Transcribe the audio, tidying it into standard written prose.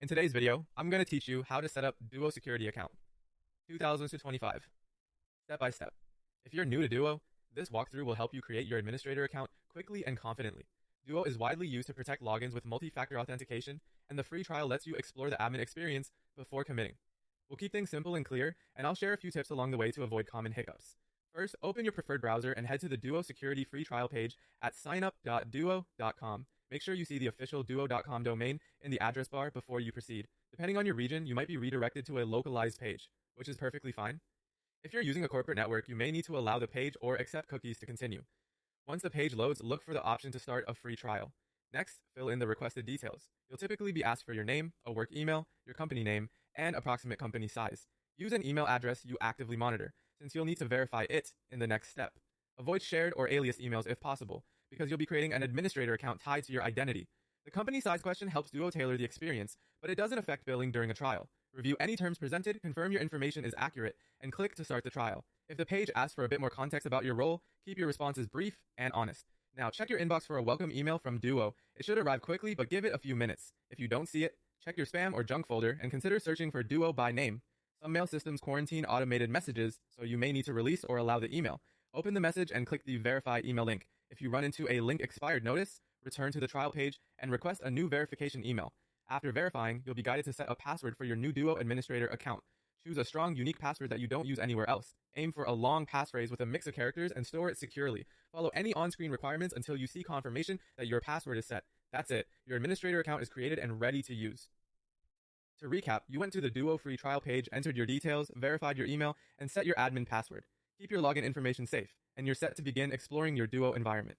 In today's video, I'm going to teach you how to set up Duo security account, 2000s to 25, step by step. If you're new to Duo, this walkthrough will help you create your administrator account quickly and confidently. Duo is widely used to protect logins with multi-factor authentication, and the free trial lets you explore the admin experience before committing. We'll keep things simple and clear, and I'll share a few tips along the way to avoid common hiccups. First, open your preferred browser and head to the Duo security free trial page at signup.duo.com. Make sure you see the official duo.com domain in the address bar before you proceed. Depending on your region, you might be redirected to a localized page, which is perfectly fine. If you're using a corporate network, you may need to allow the page or accept cookies to continue. Once the page loads, look for the option to start a free trial. Next, fill in the requested details. You'll typically be asked for your name, a work email, your company name, and approximate company size. Use an email address you actively monitor, since you'll need to verify it in the next step. Avoid shared or alias emails if possible, because you'll be creating an administrator account tied to your identity. The company size question helps Duo tailor the experience, but it doesn't affect billing during a trial. Review any terms presented, confirm your information is accurate, and click to start the trial. If the page asks for a bit more context about your role, keep your responses brief and honest. Now, check your inbox for a welcome email from Duo. It should arrive quickly, but give it a few minutes. If you don't see it, check your spam or junk folder and consider searching for Duo by name. Some mail systems quarantine automated messages, so you may need to release or allow the email. Open the message and click the Verify email link. If you run into a link expired notice, return to the trial page and request a new verification email. After verifying, you'll be guided to set a password for your new Duo administrator account. Choose a strong, unique password that you don't use anywhere else. Aim for a long passphrase with a mix of characters and store it securely. Follow any on-screen requirements until you see confirmation that your password is set. That's it. Your administrator account is created and ready to use. To recap, you went to the Duo free trial page, entered your details, verified your email, and set your admin password. Keep your login information safe, and you're set to begin exploring your Duo environment.